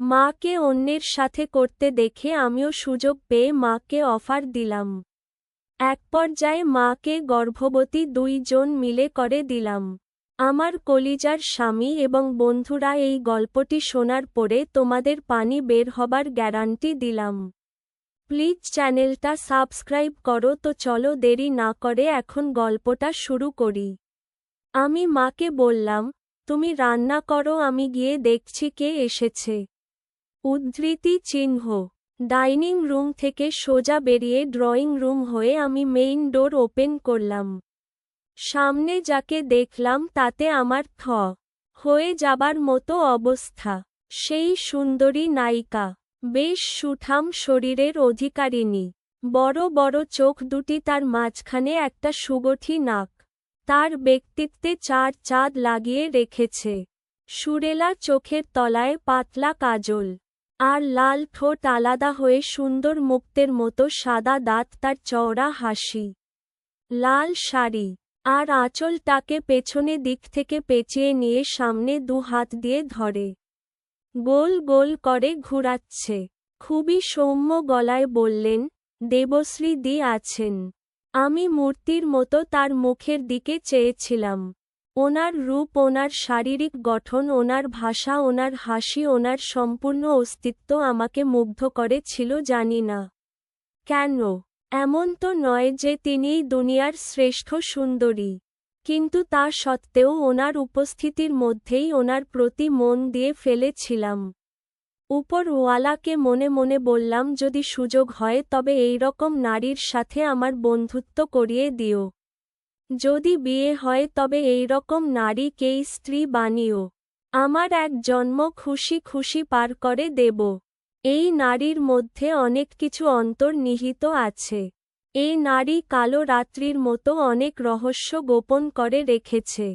মাকে অন্যের সাথে করতে দেখে আমিও সুযোগ পেয়ে মাকে অফার দিলাম। এক পর্যায়ে মাকে গর্ভবতী 2 জন মিলে করে দিলাম। আমার কলিজার স্বামী এবং বন্ধুরা, এই গল্পটি শোনার পরে তোমাদের পানি বের হবার গ্যারান্টি দিলাম। প্লিজ চ্যানেলটা সাবস্ক্রাইব করো। তো চলো দেরি না করে এখন গল্পটা শুরু করি। আমি মাকে বললাম, তুমি রান্না করো, আমি গিয়ে দেখছি কে এসেছে। উদ্ধৃতি চিহ্ন। ডাইনিং রুম থেকে সোজা বেরিয়ে ড্রয়িং রুম হয়ে আমি মেইন ডোর ওপেন করলাম। সামনে যাকে দেখলাম তাতে আমার থ হয়ে যাবার মতো অবস্থা। সেই সুন্দরী নায়িকা, বেশ সুঠাম শরীরের অধিকারিণী, বড় বড় চোখ দুটি, তার মাঝখানে একটা সুগঠি নাক, তার ব্যক্তিত্বে 4 চাঁদ লাগিয়ে রেখেছে। সুরেলা চোখের তলায় পাতলা কাজল, আর লাল ঠোঁট, আলাদা হয়ে সুন্দর মুক্তের মতো সাদা দাঁত, তার চওড়া হাসি, লাল শাড়ি আর আঁচলটাকে পেছনে দিক থেকে পেঁচিয়ে নিয়ে সামনে 2 হাত দিয়ে ধরে গোল গোল করে ঘুরাচ্ছে। খুবই সৌম্য গলায় বললেন, দেবশ্রী দি আছেন। আমি মূর্তির মতো তার মুখের দিকে চেয়েছিলাম। ওনার রূপ, ওনার শারীরিক গঠন, ওনার ভাষা, ওনার হাসি, ওনার সম্পূর্ণ অস্তিত্ব আমাকে মুগ্ধ করেছিল। জানি না কেন। এমন তো নয় যে তিনিই দুনিয়ার শ্রেষ্ঠ সুন্দরী, কিন্তু তা সত্ত্বেও ওনার উপস্থিতির মধ্যেই ওনার প্রতি মন দিয়ে ফেলেছিলাম। উপরওয়ালাকে মনে মনে বললাম, যদি সুযোগ হয় তবে এইরকম নারীর সাথে আমার বন্ধুত্ব করিয়ে দিও। যদি বিয়ে হয় তবে এইরকম নারীকেই স্ত্রী বানিও। আমার এক জন্ম খুশি খুশি পার করে দেব। এই নারীর মধ্যে অনেক কিছু অন্তর্নিহিত আছে। এই নারী কালো রাত্রির মতো অনেক রহস্য গোপন করে রেখেছে।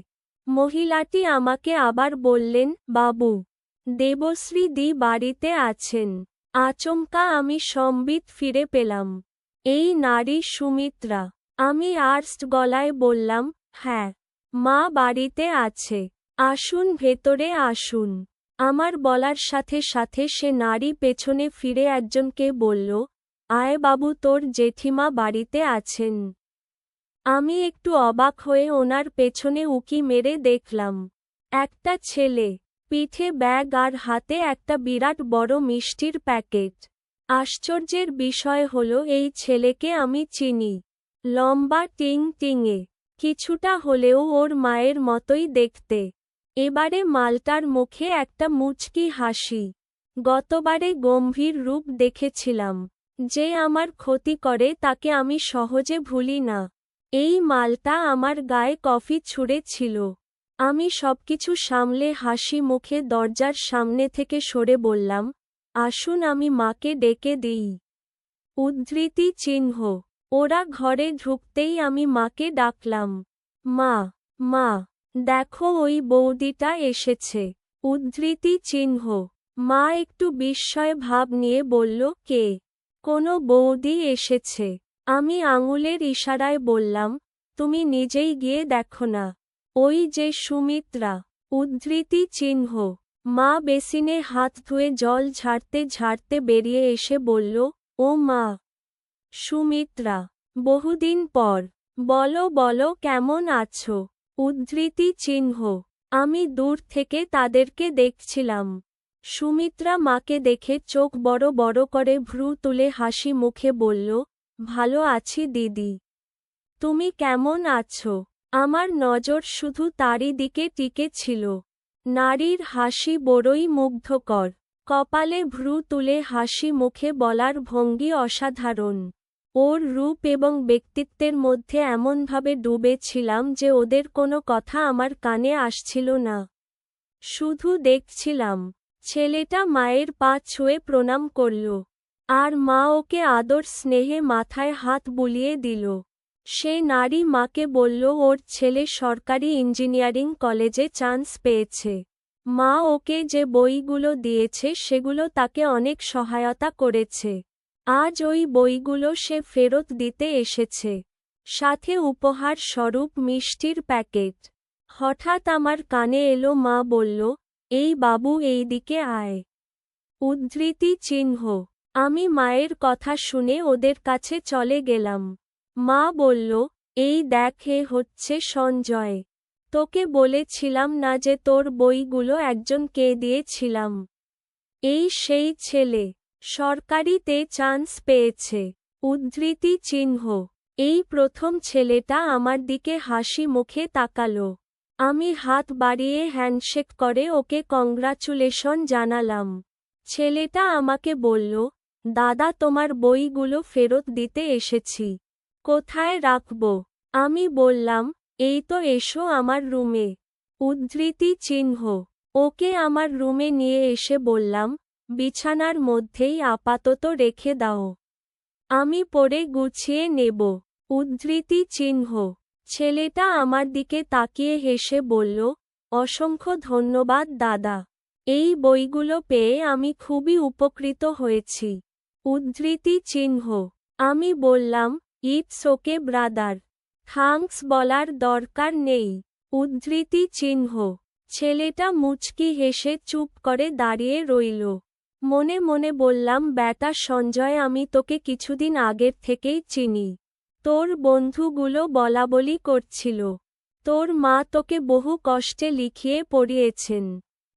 মহিলাটি আমাকে আবার বললেন, বাবু, দেবশ্রী দি বাড়িতে আছেন। আচমকা আমি সম্বিত ফিরে পেলাম। এই নারী সুমিত্রা। আমি আর্স্ট গলায় বললাম, হ্যাঁ, মা বাড়িতে আছে। আসুন, ভেতরে আসুন। আমার বলার সাথে সাথে সে নারী পেছনে ফিরে একজনকে বলল, আয় বাবু, তোর জেঠিমা বাড়িতে আছেন। আমি একটু অবাক হয়ে ওনার পেছনে উকি মেরে দেখলাম একটা ছেলে, পিঠে ব্যাগ আর হাতে একটা বিরাট বড় মিষ্টির প্যাকেট। আশ্চর্যের বিষয় হলো এই ছেলেকে আমি চিনি। লম্বা, টিং টিঙে, কিছুটা হলেও ওর মায়ের মতোই দেখতে। এবারে মালটার মুখে একটা মুচকি হাসি। গতবারে গম্ভীর রূপ দেখেছিলাম। যে আমার ক্ষতি করে তাকে আমি সহজে ভুলি না। এই মালটা আমার গায়ে কফি ছুঁড়েছিল। আমি সবকিছু সামলে হাসি মুখে দরজার সামনে থেকে সরে বললাম, আসুন, আমি মাকে ডেকে দিই। উদ্ধৃতি চিহ্ন। ওরা ঘরে ঢুকতেই আমি মাকে ডাকলাম, মা, মা, দেখো ওই বৌদিটা এসেছে। উদ্ধৃতি চিহ্ন। মা একটু বিস্ময় ভাব নিয়ে বলল, কে? কোনো বৌদি এসেছে? আমি আঙুলের ইশারায় বললাম, তুমি নিজেই গিয়ে দেখো না। ওই যে সুমিত্রা। উদ্ধৃতি চিহ্ন। মা বেসিনে হাত ধুয়ে জল ঝাড়তে ঝাড়তে বেরিয়ে এসে বলল, ও মা, সুমিত্রা, বহুদিন পর। বলো বলো, কেমন আছো? উদ্ধৃতি চিহ্ন। আমি দূর থেকে তাদেরকে দেখছিলাম। সুমিত্রা মাকে দেখে চোখ বড় বড় করে ভ্রু তুলে হাসি মুখে বলল, ভালো আছি দিদি। তুমি কেমন আছো? আমার নজর শুধু তারই দিকে টিকে ছিল। নারীর হাসি বড়ই মুগ্ধকর। কপালে ভ্রু তুলে হাসি মুখে বলার ভঙ্গি অসাধারণ। ওর রূপ এবং ব্যক্তিত্বের মধ্যে এমনভাবে ডুবে ছিলাম যে ওদের কোনো কথা আমার কানে আসছিল না। শুধু দেখছিলাম। ছেলেটা মায়ের পা ছুঁয়ে প্রণাম করল। আর মা ওকে আদর স্নেহে মাথায় হাত বুলিয়ে দিল। সে নারী মাকে বলল ওর ছেলে সরকারি ইঞ্জিনিয়ারিং কলেজে চান্স পেয়েছে। মা ওকে যে বইগুলো দিয়েছে সেগুলো তাকে অনেক সহায়তা করেছে। আজ ওই বইগুলো সে ফেরত দিতে এসেছে। সাথে উপহার স্বরূপ মিষ্টির প্যাকেট। হঠাৎ আমার কানে এলো, মা বলল, এই বাবু, এই দিকে আয়। উদ্ধৃতি চিহ্ন। আমি মায়ের কথা শুনে ওদের কাছে চলে গেলাম। মা বলল, এই দেখ, এ হচ্ছে সঞ্জয়। তোকে বলেছিলাম না যে তোর বইগুলো একজনকে দিয়েছিলাম। এই সেই ছেলে, সরকারিতে চান্স পেয়েছে। উদ্ধৃতি চিহ্ন। এই প্রথম ছেলেটা আমার দিকে হাসি মুখে তাকালো। আমি হাত বাড়িয়ে হ্যান্ডশেক করে ওকে কংগ্রাচুলেশন জানালাম। ছেলেটা আমাকে বলল, দাদা, তোমার বইগুলো ফেরত দিতে এসেছি। কোথায় রাখব? আমি বললাম, এই তো, এসো আমার রুমে। উদ্ধৃতি চিহ্ন। ওকে আমার রুমে নিয়ে এসে বললাম, বিছানার মধ্যেই আপাতত রেখে দাও। আমি পরে গুছিয়ে নেব। উদ্ধৃতি চিহ্ন। ছেলেটা আমার দিকে তাকিয়ে হেসে বলল, অসংখ্য ধন্যবাদ দাদা। এই বইগুলো পেয়ে আমি খুবই উপকৃত হয়েছি। উদ্ধৃতি চিহ্ন। আমি বললাম, ইটস ওকে ব্রাদার। থ্যাঙ্কস বলার দরকার নেই। উদ্ধৃতি চিহ্ন। ছেলেটা মুচকি হেসে চুপ করে দাঁড়িয়ে রইল। মনে মনে বললাম, ব্যাটা সঞ্জয়, আমি তোকে কিছুদিন আগের থেকেই চিনি। তোর বন্ধুগুলো বলাবলি করছিল তোর মা তোকে বহু কষ্টে লিখিয়ে পড়িয়েছেন।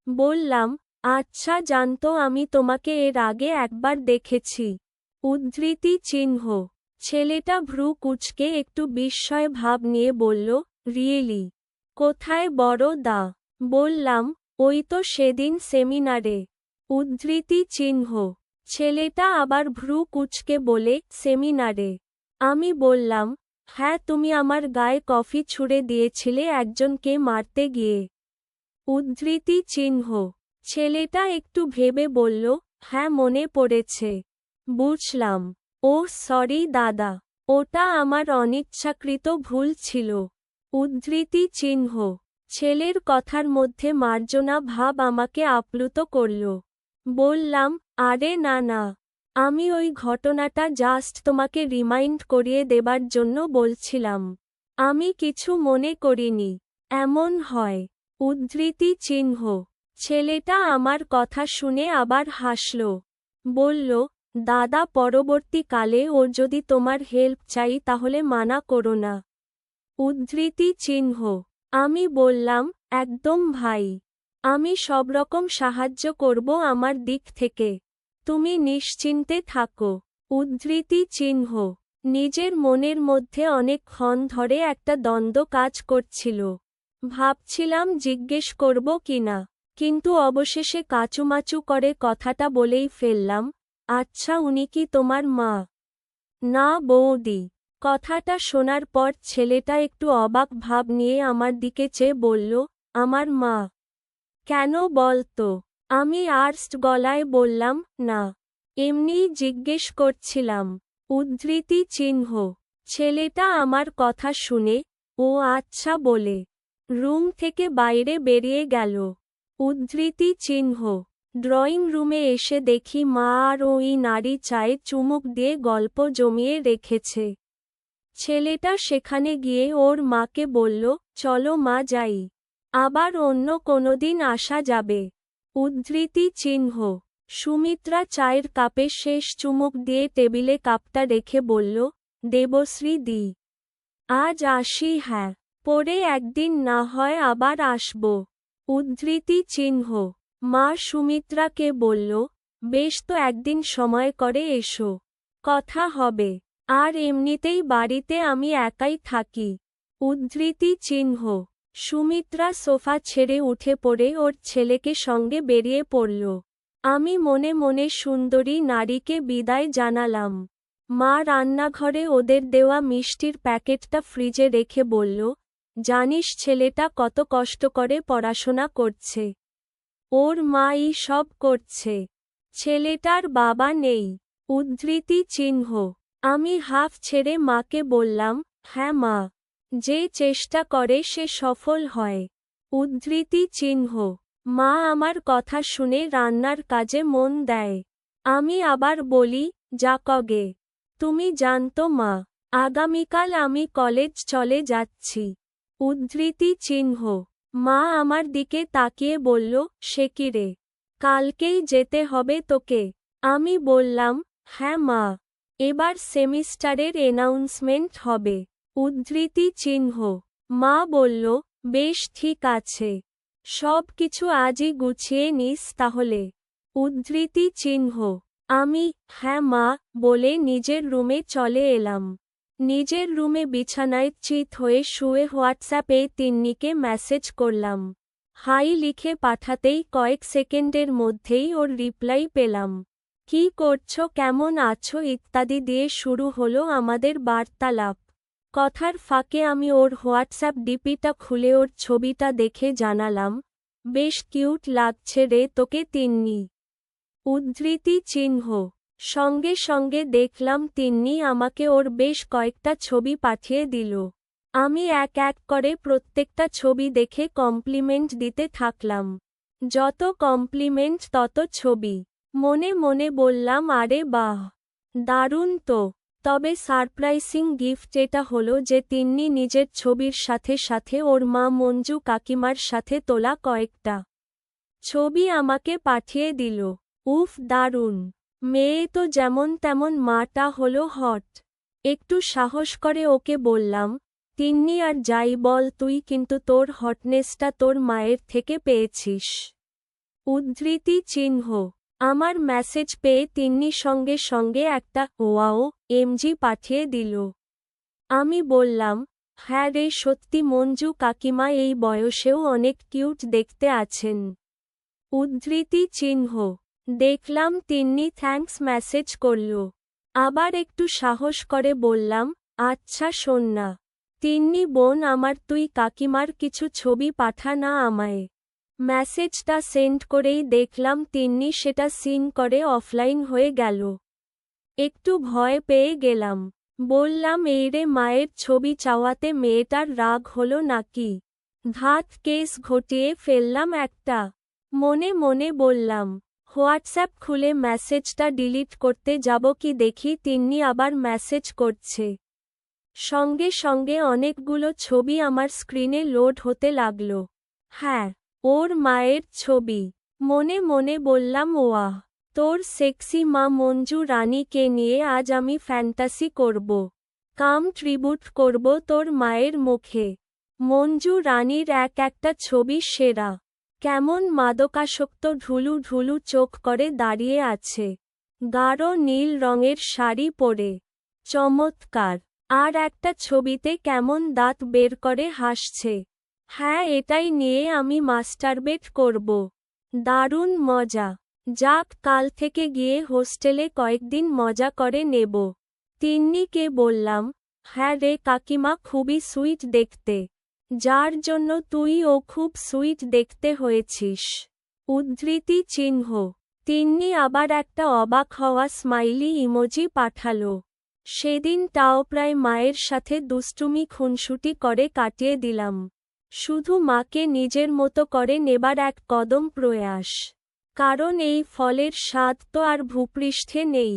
বললাম, আচ্ছা, জানতো, আমি তোমাকে এর আগে একবার দেখেছি। উদ্ধৃতি চিহ্ন। ছেলেটা ভ্রু কুঁচকে একটু বিস্ময় ভাব নিয়ে বলল, রিয়েলি? কোথায় বড় দা? বললাম, ওই তো সেদিন সেমিনারে। উদ্ধৃতি চিহ্ন। ছেলেটা আবার ভ্রু কুঁচকে বলে, সেমিনারে? আমি বললাম, হ্যাঁ, তুমি আমার গায়ে কফি ছুঁড়ে দিয়েছিলে একজনকে মারতে গিয়ে। উদ্ধৃতি চিহ্ন। ছেলেটা একটু ভেবে বলল, হ্যাঁ, মনে পড়েছে। বুঝলাম। ও সরি দাদা, ওটা আমার অনিচ্ছাকৃত ভুল ছিল। উদ্ধৃতি চিহ্ন। ছেলের কথার মধ্যে মার্জনা ভাব আমাকে আপ্লুত করল। বললাম, আরে না না, আমি ওই ঘটনাটা জাস্ট তোমাকে রিমাইন্ড করিয়ে দেবার জন্য বলছিলাম। আমি কিছু মনে করিনি। এমন হয়। উদ্ধৃতি চিহ্ন। ছেলেটা আমার কথা শুনে আবার হাসল। বলল, দাদা, পরবর্তীকালে ওর যদি তোমার হেল্প চাই তাহলে মানা করো না। উদ্ধৃতি চিহ্ন। আমি বললাম, একদম ভাই। আমি সবরকম সাহায্য করব আমার দিক থেকে। তুমি নিশ্চিন্তে থাকো। উদ্ধৃতি চিহ্ন। নিজের মনের মধ্যে অনেকক্ষণ ধরে একটা দ্বন্দ্ব কাজ করছিল। ভাবছিলাম জিজ্ঞেস করব কিনা, কিন্তু অবশেষে কাচুমাচু করে কথাটা বলেই ফেললাম, আচ্ছা, উনি কি তোমার মা? না বৌদি। কথাটা শোনার পর ছেলেটা একটু অবাক ভাব নিয়ে আমার দিকে চেয়ে বলল, আমার মা? কেন বলতো? আমি আর্স্ট গলায় বললাম, না, এমনিই জিজ্ঞেস করছিলাম। উদ্ধৃতি চিহ্ন। ছেলেটা আমার কথা শুনে, ও আচ্ছা বলে রুম থেকে বাইরে বেরিয়ে গেল। উদ্ধৃতি চিহ্ন। ড্রয়িং রুমে এসে দেখি মা আর ওই নারী চায়ে চুমুক দিয়ে গল্প জমিয়ে রেখেছে। ছেলেটা সেখানে গিয়ে ওর মাকে বলল, চলো মা যাই। আবার অন্য কোনোদিন আসা যাবে। উদ্ধৃতি চিহ্ন। সুমিত্রা চায়ের কাপে শেষ চুমুক দিয়ে টেবিলে কাপটা রেখে বলল, দেবশ্রী দি, আজ আসি। হ্যাঁ, পরে একদিন না হয় আবার আসব। উদ্ধৃতি চিহ্ন। মা সুমিত্রাকে বলল, বেশ, তো একদিন সময় করে এসো, কথা হবে। আর এমনিতেই বাড়িতে আমি একাই থাকি। উদ্ধৃতি চিহ্ন। সুমিত্রা সোফা ছেড়ে উঠে পড়ে ওর ছেলেকে সঙ্গে বেরিয়ে পড়ল। আমি মনে মনে সুন্দরী নারীকে বিদায় জানালাম। মা রান্নাঘরে ওদের দেওয়া মিষ্টির প্যাকেটটা ফ্রিজে রেখে বলল, জানিস ছেলেটা কত কষ্ট করে পড়াশোনা করছে। ওর মাই সব করছে। ছেলেটার বাবা নেই। উদ্ধৃতি চিহ্ন। আমি হাফ ছেড়ে মাকে বললাম, হ্যাঁ মা, যে চেষ্টা করে সে সফল হয়। উদ্ধৃতি চিহ্ন। মা আমার কথা শুনে রান্নার কাজে মন দেয়। আমি আবার বলি, যাকগে, তুমি জানতো মা, আগামীকাল আমি কলেজ চলে যাচ্ছি। উদ্ধৃতি চিহ্ন। মা আমার দিকে তাকিয়ে বলল, সে কি রে? কালকেই যেতে হবে তোকে। আমি বললাম, হ্যাঁ মা। এবার সেমিস্টারের অ্যানাউন্সমেন্ট হবে। উদ্ধৃতি চিহ্ন। মা বলল, বেশ ঠিক আছে। সব কিছু আজই গুছিয়ে নিস তাহলে। উদ্ধৃতি চিহ্ন। আমি, হ্যাঁ মা, বলে নিজের রুমে চলে এলাম। নিজের রুমে বিছানায় চিত হয়ে শুয়ে হোয়াটসঅ্যাপে তিন্নিকে মেসেজ করলাম। হাই লিখে পাঠাতেই কয়েক সেকেন্ডের মধ্যেই ওর রিপ্লাই পেলাম। কি করছো, কেমন আছো ইত্যাদি দিয়ে শুরু হলো আমাদের বার্তালাপ। কথার ফাঁকে আমি ওর হোয়াটসঅ্যাপ ডিপিটা খুলে ওর ছবিটা দেখে জানালাম, বেশ কিউট লাগছে রে তোকে তিন্নি। উদ্ধৃতি চিহ্ন। সঙ্গে সঙ্গে দেখলাম তিন্নি আমাকে ওর বেশ কয়েকটা ছবি পাঠিয়ে দিল। আমি এক এক করে প্রত্যেকটা ছবি দেখে কমপ্লিমেন্ট দিতে থাকলাম। যত কমপ্লিমেন্ট তত ছবি। মনে মনে বললাম, আরে বাহ, দারুণ তো। তবে সারপ্রাইজিং গিফট এটা হলো যে তিন্নি নিজের ছবির সাথে সাথে ওর মা মঞ্জু কাকিমার সাথে তোলা কয়েকটা ছবি আমাকে পাঠিয়ে দিল। উফ, দারুণ। মেয়ে তো যেমন তেমন, মাটা হলো হট। একটু সাহস করে ওকে বললাম, তিন্নি আর যাই বল তুই কিন্তু তোর হটনেসটা তোর মায়ের থেকে পেয়েছিস। উদ্ধৃতি চিহ্ন। আমার মেসেজ পেয়ে তিন্নি সঙ্গে সঙ্গে একটা ওয়াও এমজি পাঠিয়ে দিল। আমি বললাম, হ্যাঁ রে, সত্যি মঞ্জু কাকিমা এই বয়সেও অনেক কিউট দেখতে আছেন। উদ্ধৃতি চিহ্ন। দেখলাম তিন্নি থ্যাঙ্কস মেসেজ করল। আবার একটু সাহস করে বললাম, আচ্ছা শোন না তিন্নি বোন আমার, তুই কাকিমার কিছু ছবি পাঠা না আমায়। মেসেজটা সেন্ড করেই দেখলাম তিন্নি সেটা সিন করে অফলাইন হয়ে গেল। একটু ভয় পেয়ে গেলাম। বললাম, এই রে, মায়ের ছবি চাওয়াতে মেয়েটার রাগ হলো নাকি? ধাত কেস ঘটিয়ে ফেললাম একটা। মনে মনে বললাম। হোয়াটসঅ্যাপ খুলে মেসেজটা ডিলিট করতে যাব কি দেখি তিন্নি আবার মেসেজ করছে। সঙ্গে সঙ্গে অনেকগুলো ছবি আমার স্ক্রিনে লোড হতে লাগল। হ্যাঁ, ওর মায়ের ছবি। মনে মনে বললাম, ওয়াহ, তোর সেক্সি মা মঞ্জু রানীকে নিয়ে আজ আমি ফ্যান্টাসি করব। কাম ট্রিবিউট করব তোর মায়ের মুখে। মঞ্জু রানীর এক একটা ছবি সেরা। কেমন মাদকাসক্ত ঢুলু ঢুলু চোখ করে দাঁড়িয়ে আছে। গাঢ় নীল রঙের শাড়ি পরে। চমৎকার। আর একটা ছবিতে কেমন দাঁত বের করে হাসছে। হ্যাঁ, এটাই নিয়ে আমি মাস্টারবেট করব। দারুণ মজা। যাক, কাল থেকে গিয়ে হোস্টেলে কয়েকদিন মজা করে নেব। তিন্নিকে বললাম, হ্যাঁ রে কাকিমা, খুবই সুইট দেখতে। যার জন্য তুইও খুব সুইট দেখতে হয়েছিস। উদ্ধৃতি চিহ্ন। তিন্নি আবার একটা অবাক হওয়া স্মাইলি ইমোজি পাঠালো। সেদিনটাও প্রায় মায়ের সাথে দুষ্টুমি খুনসুটি করে কাটিয়ে দিলাম। শুধু মাকে নিজের মতো করে নেবার এক কদম প্রয়াস। কারণ এই ফলের স্বাদ তো আর ভূপৃষ্ঠে নেই,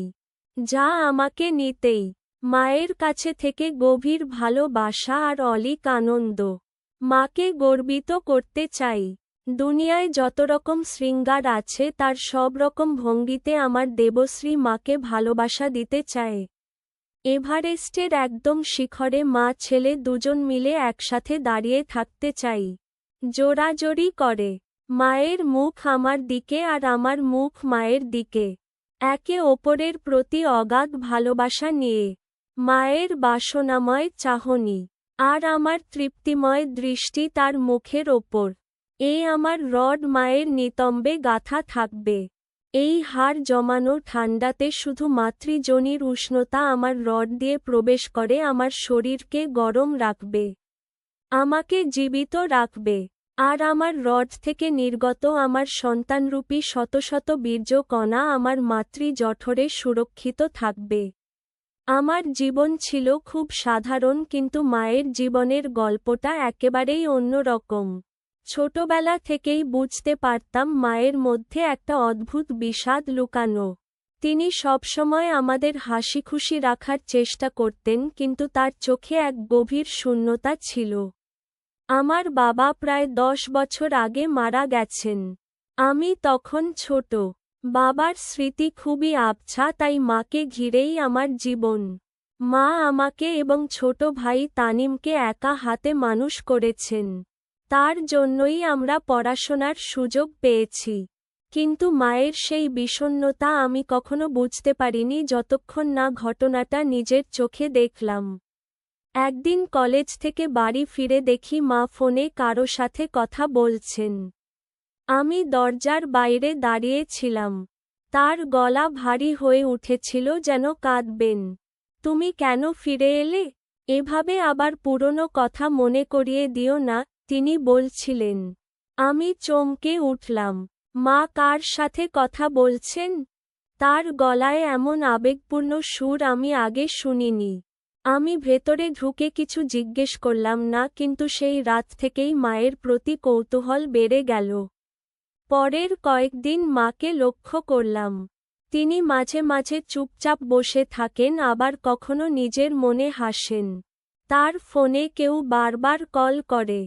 যা আমাকে নিতেই। মায়ের কাছে থেকে গভীর ভালোবাসা আর অলীক আনন্দ। মাকে গর্বিত করতে চাই। দুনিয়ায় যত রকম শৃঙ্গার আছে তার সব রকম ভঙ্গিতে আমার দেবশ্রী মাকে ভালোবাসা দিতে চায়। এভারেস্টের একদম শিখরে মা ছেলে দুজন মিলে একসাথে দাঁড়িয়ে থাকতে চাই, জোরাজোরি করে। মায়ের মুখ আমার দিকে আর আমার মুখ মায়ের দিকে, একে অপরের প্রতি অগাধ ভালোবাসা নিয়ে। মায়ের বাসনাময় চাহনি আর আমার তৃপ্তিময় দৃষ্টি তার মুখের ওপর। এই আমার রড মায়ের নিতম্বে গাঁথা থাকবে। এই হাড় জমানো ঠান্ডাতে শুধু মাতৃজনির উষ্ণতা আমার রড দিয়ে প্রবেশ করে আমার শরীরকে গরম রাখবে, আমাকে জীবিত রাখবে। আর আমার রড থেকে নির্গত আমার সন্তানরূপী শত শত বীর্য কণা আমার মাতৃ জঠরে সুরক্ষিত থাকবে। আমার জীবন ছিল খুব সাধারণ, কিন্তু মায়ের জীবনের গল্পটা একেবারেই অন্যরকম। ছোটবেলা থেকেই বুঝতে পারতাম মায়ের মধ্যে একটা অদ্ভুত বিষাদ লুকানো। তিনি সবসময় আমাদের হাসিখুশি রাখার চেষ্টা করতেন, কিন্তু তার চোখে এক গভীর শূন্যতা ছিল। আমার বাবা প্রায় 10 বছর আগে মারা গেছেন। আমি তখন ছোট। বাবার স্মৃতি খুবই আবছা, তাই মাকে ঘিরেই আমার জীবন। মা আমাকে এবং ছোট ভাই তানিমকে একা হাতে মানুষ করেছেন। তার জন্যই আমরা পড়াশোনার সুযোগ পেয়েছি। কিন্তু মায়ের সেই বিষণ্ণতা আমি কখনো বুঝতে পারিনি যতক্ষণ না ঘটনাটা নিজের চোখে দেখলাম। একদিন কলেজ থেকে বাড়ি ফিরে দেখি মা ফোনে কারো সাথে কথা বলছেন। আমি দরজার বাইরে দাঁড়িয়ে ছিলাম। তার গলা ভারী হয়ে উঠেছিল, যেন কাঁদবেন। তুমি কেন ফিরে এলে? এভাবে আবার পুরনো কথা মনে করিয়ে দিও না, তিনি বলছিলেন। আমি চমকে উঠলাম। মা কার সাথে কথা বলছেন? তার গলায় এমন আবেগপূর্ণ সুর আমি আগে শুনিনি। আমি ভেতরে ঢুকে কিছু জিজ্ঞেস করলাম না, কিন্তু সেই রাত থেকেই মায়ের প্রতি কৌতূহল বেড়ে গেল। পরের কয়েকদিন মাকে লক্ষ্য করলাম। তিনি মাঝে মাঝে চুপচাপ বসে থাকেন, আবার কখনো নিজের মনে হাসেন। তার ফোনে কেউ বারবার কল করে।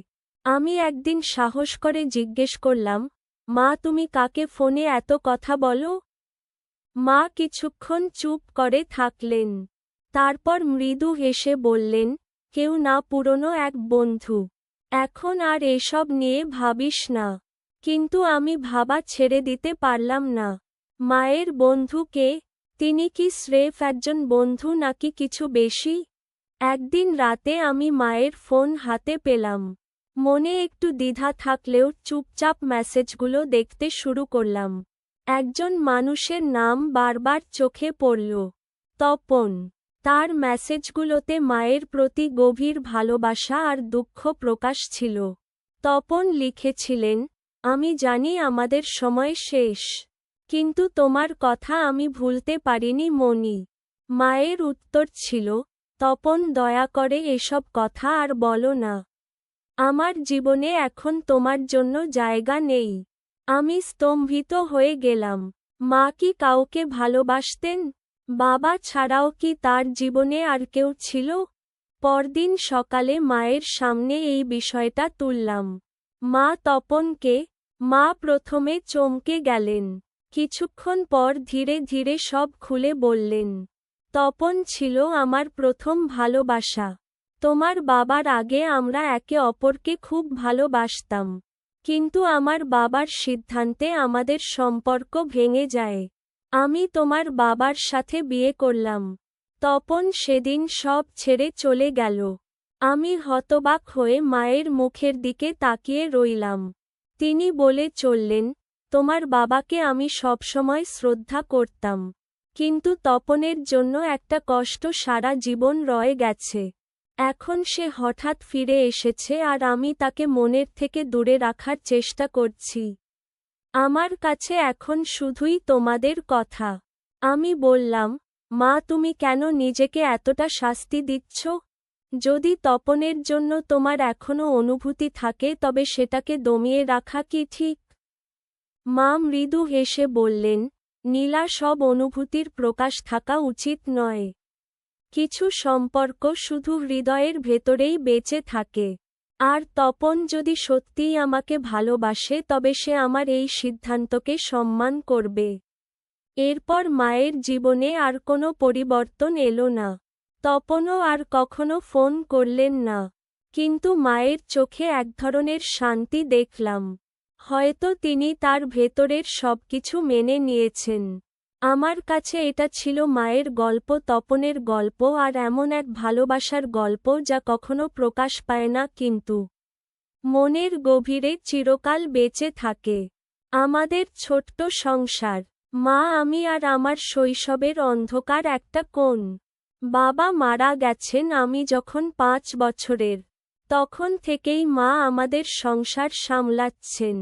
আমি একদিন সাহস করে জিজ্ঞেস করলাম, মা তুমি কাকে ফোনে এত কথা বলো? মা কিছুক্ষণ চুপ করে থাকলেন। তারপর মৃদু হেসে বললেন, কেউ না, পুরনো এক বন্ধু। এখন আর এসব নিয়ে ভাবিস না। কিন্তু আমি ভাবা ছেড়ে দিতে পারলাম না। মায়ের বন্ধু কে? তিনি কি স্রেফ একজন বন্ধু নাকি কিছু বেশি? একদিন রাতে আমি মায়ের ফোন হাতে পেলাম। মনে একটু দ্বিধা থাকলেও চুপচাপ মেসেজগুলো দেখতে শুরু করলাম। একজন মানুষের নাম বারবার চোখে পড়ল, তপন। তার মেসেজগুলোতে মায়ের প্রতি গভীর ভালোবাসা আর দুঃখ প্রকাশ ছিল। তপন লিখেছিলেন, আমি জানি আমাদের সময় শেষ। কিন্তু তোমার কথা আমি ভুলতে পারিনি মনি। মায়ের উত্তর ছিল, তপন দয়া করে এসব কথা আর বলো না। আমার জীবনে এখন তোমার জন্য জায়গা নেই। আমি স্তম্ভিত হয়ে গেলাম। মা কি কাউকে ভালোবাসতেন? বাবা ছাড়াও কি তার জীবনে আর কেউ ছিল? পরদিন সকালে মায়ের সামনে এই বিষয়টা তুললাম। মা তপনকে? মা প্রথমে চমকে গেলেন। কিছুক্ষণ পর ধীরে ধীরে সব খুলে বললেন। তপন ছিল আমার প্রথম ভালোবাসা। তোমার বাবার আগে আমরা একে অপরকে খুব ভালোবাসতাম। কিন্তু আমার বাবার সিদ্ধান্তে আমাদের সম্পর্ক ভেঙে যায়। আমি তোমার বাবার সাথে বিয়ে করলাম। তপন সেদিন সব ছেড়ে চলে গেল। আমি হতবাক হয়ে মায়ের মুখের দিকে তাকিয়ে রইলাম। তিনি বলে চললেন, তোমার বাবাকে আমি সবসময় শ্রদ্ধা করতাম। কিন্তু তপনের জন্য একটা কষ্ট সারা জীবন রয়ে গেছে। এখন সে হঠাৎ ফিরে এসেছে আর আমি তাকে মনের থেকে দূরে রাখার চেষ্টা করছি। আমার কাছে এখন শুধুই তোমাদের কথা। আমি বললাম, মা তুমি কেন নিজেকে এতটা শাস্তি দিচ্ছ? যদি তপনের জন্য তোমার এখনো অনুভূতি থাকে তবে সেটাকে দমিয়ে রাখা কি ঠিক? মা মৃদু হেসে বললেন, নীলা, সব অনুভূতির প্রকাশ থাকা উচিত নয়। কিছু সম্পর্ক শুধু হৃদয়ের ভেতরেই বেঁচে থাকে। আর তপন যদি সত্যিই আমাকে ভালোবাসে তবে সে আমার এই সিদ্ধান্তকে সম্মান করবে। এরপর মায়ের জীবনে আর কোনো পরিবর্তন এলো না। তপনও আর কখনো ফোন করলেন না। কিন্তু মায়ের চোখে এক ধরনের শান্তি দেখলাম। হয়তো তিনি তার ভেতরের সবকিছু মেনে নিয়েছেন। আমার কাছে এটা ছিল মায়ের গল্প, তপনের গল্প, আর এমন এক ভালোবাসার গল্প যা কখনো প্রকাশ পায় না কিন্তু মনের গভীরে চিরকাল বেঁচে থাকে। আমাদের ছোট্ট সংসার, মা, আমি আর আমার শৈশবের অন্ধকার একটা কোণ। বাবা মারা গেছেন আমি যখন 5 বছরের। তখন থেকেই মা আমাদের সংসার সামলাচ্ছেন।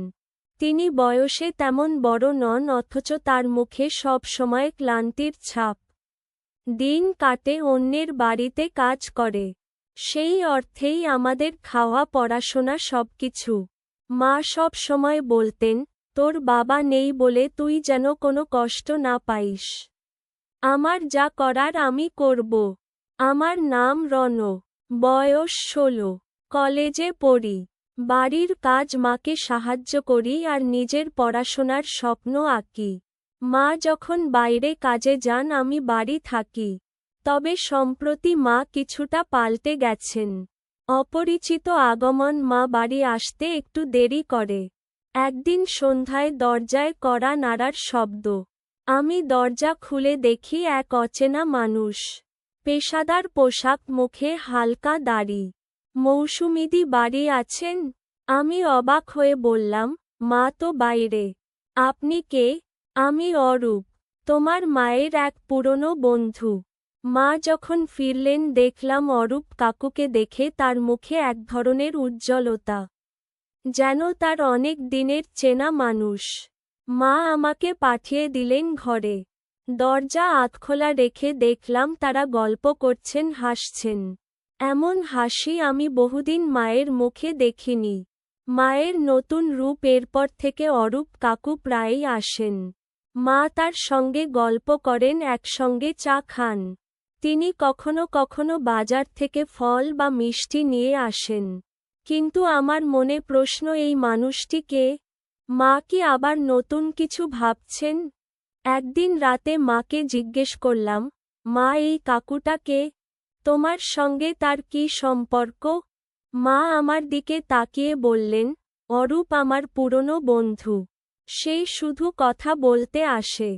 তিনি বয়সে তেমন বড় নন, অথচ তার মুখে সব সময় ক্লান্তির ছাপ। দিন কাটে অন্যের বাড়িতে কাজ করে। সেই অর্থেই আমাদের খাওয়া, পড়াশোনা সবকিছু। মা সব সময় বলতেন, তোর বাবা নেই বলে তুই যেন কোনো কষ্ট না পাইস। আমার যা করার আমি করব। আমার নাম রণ। বয়স 16। কলেজে পড়ি। বাড়ির কাজ মাকে সাহায্য করি আর নিজের পড়াশোনার স্বপ্ন আঁকি। মা যখন বাইরে কাজে যান আমি বাড়ি থাকি। তবে সম্প্রতি মা কিছুটা পাল্টে গেছেন। অপরিচিত আগমন, মা বাড়ি আসতে একটু দেরি করে। একদিন সন্ধ্যায় দরজায় কড়া নাড়ার শব্দ। আমি দরজা খুলে দেখি এক অচেনা মানুষ। পেশাদার পোশাক, মুখে হালকা দাড়ি। মৌসুমীদি বাড়ি আছেন? আমি অবাক হয়ে বললাম, মা তো বাইরে। আপনি কে? আমি অরূপ, তোমার মায়ের এক পুরনো বন্ধু। মা যখন ফিরলেন দেখলাম অরূপ কাকুকে দেখে তার মুখে এক ধরনের উজ্জ্বলতা, যেন তার অনেক দিনের চেনা মানুষ। মা আমাকে পাঠিয়ে দিলেন ঘরে। দরজা আধখোলা রেখে দেখলাম তারা গল্প করছেন, হাসছেন। এমন হাসি আমি বহুদিন মায়ের মুখে দেখিনি। মায়ের নতুন রূপ, এরপর থেকে অরূপ কাকু প্রায়ই আসেন। মা তার সঙ্গে গল্প করেন, একসঙ্গে চা খান। তিনি কখনো কখনো বাজার থেকে ফল বা মিষ্টি নিয়ে আসেন। কিন্তু আমার মনে প্রশ্ন, এই মানুষটি কে? মা কি আবার নতুন কিছু ভাবছেন? একদিন রাতে মাকে জিজ্ঞেস করলাম, মা এই কাকুটা কে? তোমার সঙ্গে তার কি সম্পর্ক? মা আমার দিকে তাকিয়ে বললেন, অরূপ আমার পুরনো বন্ধু। সে শুধু কথা বলতে আসে।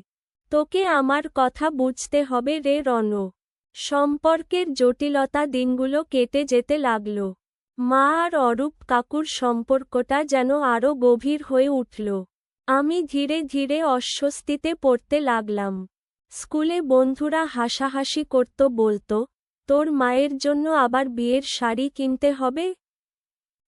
তোকে আমার কথা বুঝতে হবে রে রণ। সম্পর্কের জটিলতা দিনগুলো কেটে যেতে লাগল। মা আর অরূপ কাকুর সম্পর্কটা যেন আরও গভীর হয়ে উঠল। আমি ধীরে ধীরে অস্বস্তিতে পড়তে লাগলাম। স্কুলে বন্ধুরা হাসাহাসি করত, বলতো, তোর মায়ের জন্য আবার বিয়ের শাড়ি কিনতে হবে।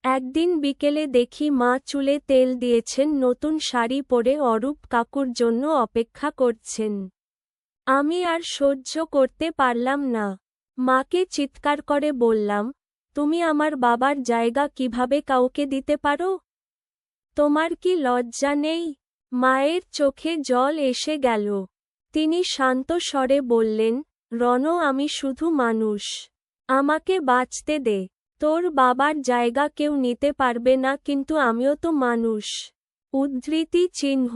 একদিন বিকেলে দেখি মা চুলে তেল দিয়েছেন, নতুন শাড়ি পরে অরূপ কাকুর জন্য অপেক্ষা করছেন। আমি আর সহ্য করতে পারলাম না। মাকে চিৎকার করে বললাম, তুমি আমার বাবার জায়গা কিভাবে কাউকে দিতে পারো? তোমার কি লজ্জা নেই? মায়ের চোখে জল এসে গেল। তিনি শান্ত স্বরে বললেন, রণ, আমি শুধু মানুষ। আমাকে বাঁচতে দে। তোর বাবার জায়গা কেউ নিতে পারবে না, কিন্তু আমিও তো মানুষ। উদ্ধৃতি চিহ্ন।